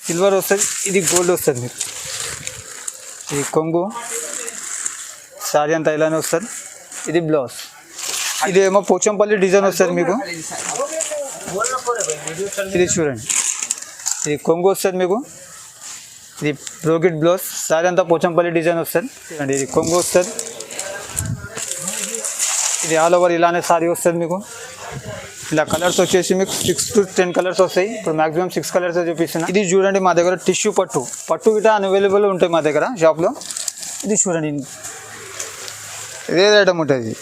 Silver వస్తుంది, ఇది gold వస్తుంది మీకు. ఇది కొంగు, శారీ అంతా ఇలానే వస్తుంది. ఇది బ్లౌజ్. ఇదేమో పోచంపల్లి డిజైన్ వస్తుంది మీకు. ఇది చూడండి, ఇది కొంగు వస్తుంది మీకు. ఇది బ్రోకెట్ బ్లౌజ్, శారీ అంతా పోచంపల్లి డిజైన్ వస్తుంది. చూడండి, ఇది కొంగు వస్తుంది. ఇది ఆల్ ఓవర్ ఇలానే శారీ వస్తుంది మీకు. ఇలా కలర్స్ వచ్చేసి మీకు 6 to 10 కలర్స్ వస్తాయి. ఇప్పుడు మ్యాక్సిమం 6 కలర్స్ చూపిస్తున్నా. ఇది చూడండి, మా దగ్గర టిష్యూ పట్టు గిట అవైలబుల్ ఉంటాయి మా దగ్గర షాప్లో. ఇది చూడండి, ఇదే ఐటమ్ ఉంటుంది.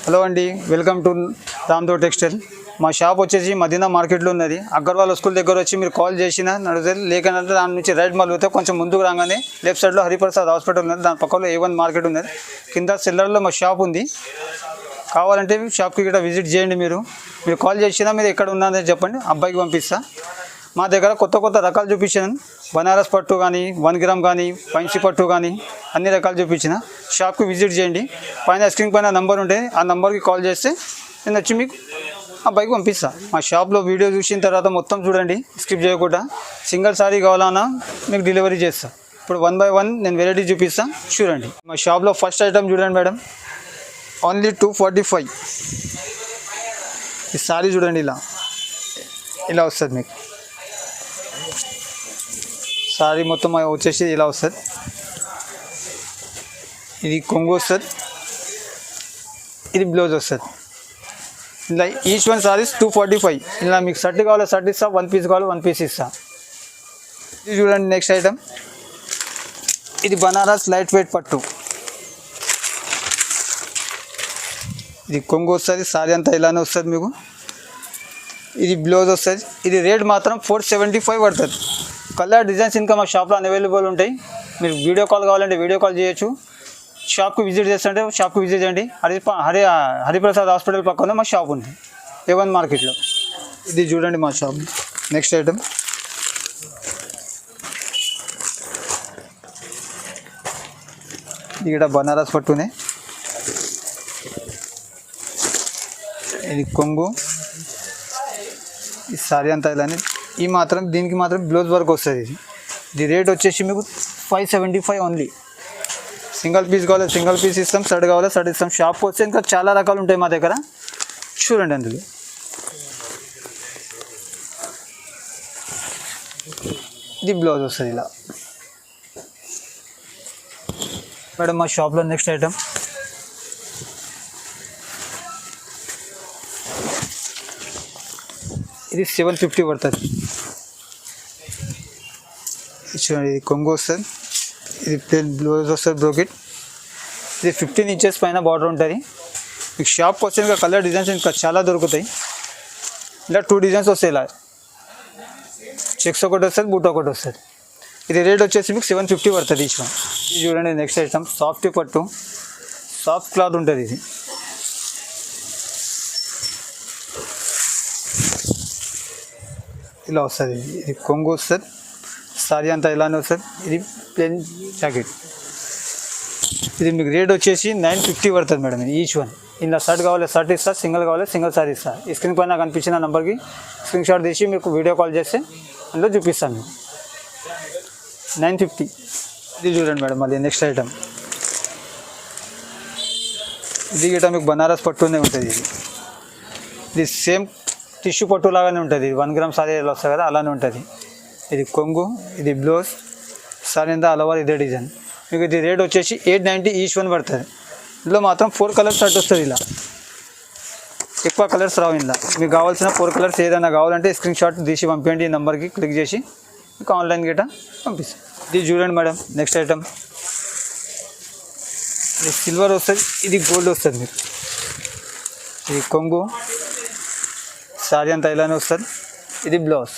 హలో అండి, వెల్కమ్ టు రామ్దో టెక్స్టైల్. మా షాప్ వచ్చేసి మదీనా మార్కెట్లో ఉన్నది. అగర్వాల్ స్కూల్ దగ్గర వచ్చి మీరు కాల్ చేసినా నడుతుంది, లేకనంటే దాని నుంచి రైట్ మళ్ళీ కొంచెం ముందుకు రాగానే లెఫ్ట్ సైడ్లో హరిప్రసాద్ హాస్పిటల్ ఉన్నది. దాని పక్కలో A1 మార్కెట్ ఉన్నది. కింద సెల్లర్లో మా షాప్ ఉంది. కావాలంటే షాప్కి ఇక్కడ విజిట్ చేయండి. మీరు కాల్ చేసినా మీరు ఎక్కడ ఉన్నదని చెప్పండి, అబ్బాయికి పంపిస్తా. మా దగ్గర కొత్త రకాలు చూపించాను. బనారస్ పట్టు కానీ, 1 గ్రామ్ కానీ, పంచి పట్టు కానీ అన్ని రకాలు చూపించిన. షాప్కి విజిట్ చేయండి. పైన స్క్రీన్ పైన నంబర్ ఉంటే ఆ నంబర్కి కాల్ చేస్తే నేను వచ్చి మీకు అబ్బాయికి పంపిస్తా. మా షాప్లో వీడియో చూసిన తర్వాత మొత్తం చూడండి, స్కిప్ చేయకుండా. సింగిల్ సారీ కావాలన్నా మీకు డెలివరీ చేస్తా. ఇప్పుడు 1 by 1 నేను వెరైటీ చూపిస్తాను, చూడండి. మా షాప్లో ఫస్ట్ ఐటమ్ చూడండి మేడం, ఓన్లీ 245. ఈ సారీ చూడండి, ఇలా వస్తుంది మీకు. సారీ మొత్తం వచ్చేసి ఇలా వస్తుంది. ఇది కొంగు వస్తుంది, ఇది బ్లౌజ్ వస్తుంది. ఇలా ఈచ్ వన్ సారీస్ 245. ఇలా మీకు షర్ట్ కావాలి షర్ట్ ఇస్తా, 1 పీస్ కావాలి 1 పీస్ ఇస్తా. ఇది చూడండి నెక్స్ట్ ఐటమ్, ఇది బనారస్ లైట్ వెయిట్ పట్టు. ఇది కొంగు వస్తుంది, సారీ అంతా ఇలానే వస్తుంది మీకు. ఇది బ్లౌజ్ వస్తుంది. ఇది రేట్ మాత్రం 475 పడుతుంది. కలర్ డిజైన్స్ ఇంకా మా షాప్లో అవైలబుల్ ఉంటాయి. మీరు వీడియో కాల్ కావాలంటే వీడియో కాల్ చేయొచ్చు. షాప్కి విజిట్ చేస్తుంటే షాప్కి విజిట్ చేయండి. హరిప్రసాద్ హాస్పిటల్ పక్కన మా షాప్ ఉంది, A1 మార్కెట్లో. ఇది చూడండి మా షాప్. నెక్స్ట్ ఐటమ్, ఇక్కడ బనారస్ పట్టునే. ఇది కొంగు, ఈ సారీ అంతా ఇలానే. దీనికి మాత్రం బ్లౌజ్ వర్క్ వస్తుంది. ఇది రేట్ వచ్చేసి మీకు 575 ఓన్లీ. సింగిల్ పీస్ కావాలి సింగిల్ పీస్ ఇస్తాం, షర్ట్ కావాలి షర్ట్ ఇస్తాం. షాప్కి వస్తే ఇంకా చాలా రకాలు ఉంటాయి మా దగ్గర, చూడండి. అందులో ఇది బ్లౌజ్ వస్తుంది ఇలా. మేడం మా షాప్లో నెక్స్ట్ ఐటమ్, ఇది 750 పడుతుంది. చూడండి, ఇది కొంగు వస్తుంది, ఇది ప్లేన్ బ్లౌజ్ వస్తుంది బ్రోకెట్. ఇది 15 ఇంచెస్ పైన బార్డర్ ఉంటుంది. మీకు షాప్కి వస్తే ఇంకా కలర్ డిజైన్స్ ఇంకా చాలా దొరుకుతాయి. ఇలా 2 డిజైన్స్ వస్తాయి. ఇలా చెక్స్ ఒకటి వస్తుంది, బూట్ ఒకటి వస్తుంది. ఇది రేట్ వచ్చేసి మీకు 750 పడుతుంది ఈచ్ వన్. ఇది చూడండి నెక్స్ట్ ఐటమ్, సాఫ్ట్ పట్టు, సాఫ్ట్ క్లాత్ ఉంటుంది. ఇది ఇలా వస్తుంది. ఇది కొంగు వస్తుంది, సారీ అంతా ఇలానే వస్తుంది. ఇది ప్లెయిన్ జాకెట్. ఇది మీకు రేట్ వచ్చేసి 950 పడుతుంది మేడం ఈచ్ వన్. ఇలా షర్ట్ కావాలి షర్ట్ ఇస్తా, సింగిల్ కావాలి సింగిల్ సారీ ఇస్తా. ఈ స్క్రీన్ పైన కనిపించిన నెంబర్కి స్క్రీన్ షాట్ తీసి మీకు వీడియో కాల్ చేస్తే అందులో చూపిస్తాను మీకు. 950. ఇది చూడండి మేడం, మళ్ళీ నెక్స్ట్ ఐటమ్, ఇది గిట్ట మీకు బనారస్ పట్టునే ఉంటుంది. ఇది సేమ్ టిష్యూ పట్టు లాగానే ఉంటుంది. 1 గ్రామ్ సారీ ఎలా వస్తుంది కదా అలానే ఉంటుంది. ఇది కొంగు, ఇది బ్లౌజ్, సారీ అంతా ఆల్ ఓవర్ ఇదే డిజైన్. మీకు ఇది రేట్ వచ్చేసి 890 ఈచ్ వన్ పడుతుంది. ఇందులో మాత్రం 4 కలర్స్ షర్ట్ వస్తుంది. ఇలా ఎక్కువ కలర్స్ రావు. ఇలా మీకు కావాల్సిన 4 కలర్స్ ఏదైనా కావాలంటే స్క్రీన్ షాట్ తీసి పంపించండి. ఈ నెంబర్కి క్లిక్ చేసి మీకు ఆన్లైన్ గిట్ట పంపిస్తాం. ఇది చూడండి మేడం నెక్స్ట్ ఐటమ్, ఇది సిల్వర్ వస్తుంది, ఇది గోల్డ్ వస్తుంది మీకు. ఇది కొంగు, సారీ అంతా ఇలానే వస్తుంది. ఇది బ్లౌజ్.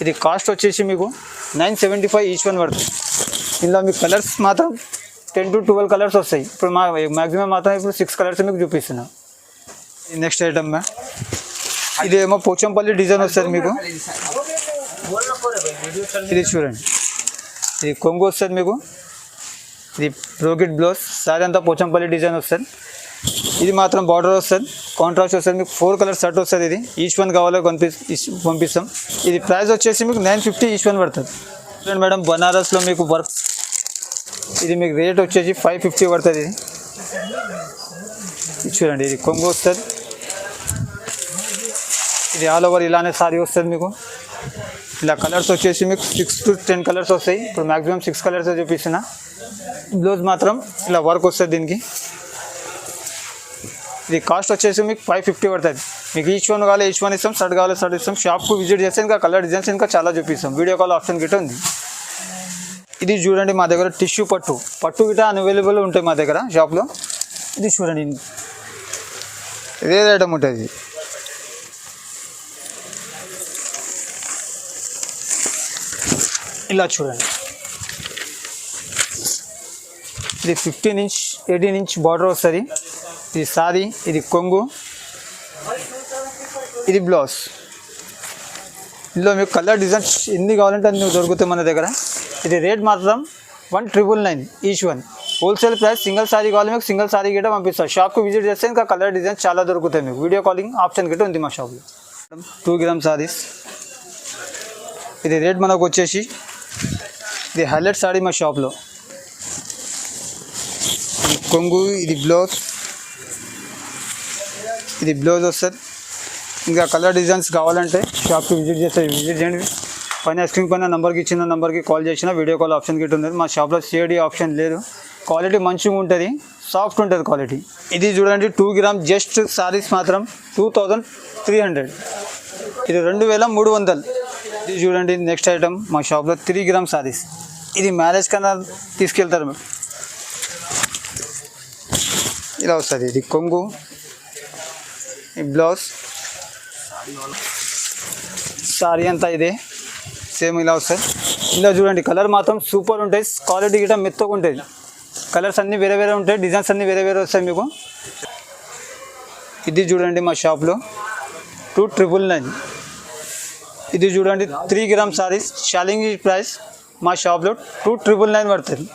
ఇది కాస్ట్ వచ్చేసి మీకు 975 ఈచ్ వన్ పడుతుంది. ఇందులో మీకు కలర్స్ మాత్రం 10 to 12 కలర్స్ వస్తాయి. ఇప్పుడు మ్యాక్సిమం మాత్రం ఇప్పుడు 6 కలర్స్ మీకు చూపిస్తున్నాం. నెక్స్ట్ ఐటమ్ ఇదేమో పోచంపల్లి డిజైన్ వస్తుంది మీకు. ఇది చూడండి, ఇది కొంగు వస్తుంది మీకు. ఇది బ్రోకెట్ బ్లౌజ్, సారీ అంతా పోచంపల్లి డిజైన్ వస్తుంది. ఇది మాత్రం బార్డర్ వస్తుంది, కాంట్రాస్ట్ వస్తుంది, మీకు 4 కలర్ షర్ట్ వస్తుంది. ఇది ఈచ్ వన్ కావాలో పంపిస్తాం. ఇది ప్రైస్ వచ్చేసి మీకు 950 ఈచ్ వన్ పడుతుంది. చూడండి మేడం, బనారస్లో మీకు వర్క్, ఇది మీకు రేట్ వచ్చేసి 550 పడుతుంది. ఇది చూడండి, ఇది కొంగు వస్తుంది, ఇది ఆల్ ఓవర్ ఇలానే సారీ వస్తుంది. మీకు ఇలా కలర్స్ వచ్చేసి మీకు 6 to 10 కలర్స్ వస్తాయి. ఇప్పుడు మ్యాక్సిమం 6 కలర్స్ చూపిస్తున్నా. బ్లౌజ్ మాత్రం ఇలా వర్క్ వస్తుంది దీనికి. ఇది కాస్ట్ వచ్చేసి మీకు 550 పడుతుంది. మీకు ఈచ్ వన్ కావాలి ఈచ్ వన్ ఇస్తాం, షర్ట్ కావాలి షర్ట్ ఇస్తాం. షాప్కు విజిట్ చేస్తే ఇంకా కలర్ డిజైన్స్ ఇంకా చాలా చూపిస్తాం. వీడియో కాల్ ఆప్షన్ గిట్ట ఉంది. ఇది చూడండి, మా దగ్గర టిష్యూ పట్టు గిట్ట అవైలబుల్ ఉంటాయి మా దగ్గర షాప్లో. ఇది చూడండి, ఇదే ఐటమ్ ఉంటుంది. ఇలా చూడండి, ఇది 15 ఇంచ్ 18 ఇంచ్ బార్డర్ వస్తుంది. ఇది సారీ, ఇది కొంగు, ఇది బ్లౌజ్. ఇందులో మీకు కలర్ డిజైన్స్ ఎన్ని కావాలంటే అన్ని దొరుకుతాయి మన దగ్గర. ఇది రేట్ మాత్రం 1999 each one. Wholesale price. Single sorry కావాలి మీకు సింగిల్ సారీ గిట్ట పంపిస్తారు. షాప్కి విజిట్ చేస్తే ఇంకా కలర్ డిజైన్స్ చాలా దొరుకుతాయి మీకు. వీడియో కాలింగ్ ఆప్షన్ గిట్ట ఉంది మా షాప్లో. 2 గ్రామ్ సారీస్. ఇది రేట్ మనకు వచ్చేసి, ఇది హైలైట్ సారీ మా షాప్లో. కొంగు, ఇది బ్లౌజ్, ఇది బ్లౌజ్ వస్తుంది. ఇంకా కలర్ డిజైన్స్ కావాలంటే షాప్కి విజిట్ చేయండి. పైన స్క్రీన్ పైన నెంబర్కి ఇచ్చిన నెంబర్కి కాల్ చేసిన వీడియో కాల్ ఆప్షన్ గిట్ట ఉంది. మా షాప్లో సిఐడి ఆప్షన్ లేదు. క్వాలిటీ మంచిగా ఉంటుంది, సాఫ్ట్ ఉంటుంది క్వాలిటీ. ఇది చూడండి, 2 గ్రామ్ జస్ట్ సారీస్ మాత్రం 2300. ఇది 2300. ఇది చూడండి, నెక్స్ట్ ఐటమ్ మా షాప్లో 3 గ్రామ్ సారీస్. ఇది మ్యారేజ్ కన్నా తీసుకెళ్తారు మీరు. ఇలా వస్తుంది, ఇది కొంగు, ఈ బ్లౌజ్, సారీ అంతా ఇదే సేమ్ ఇలా వస్తుంది. ఇలా చూడండి, కలర్ మాత్రం సూపర్ ఉంటాయి, క్వాలిటీ గిట్ట మెత్తగా ఉంటుంది. కలర్స్ అన్నీ వేరే వేరే ఉంటాయి, డిజైన్స్ అన్నీ వేరే వేరే వస్తాయి మీకు. ఇది చూడండి మా షాప్లో 2999. ఇది చూడండి 3 గ్రామ్ సారీస్. ఛాలెంజ్ ప్రైస్ మా షాప్లో 2999 పడుతుంది.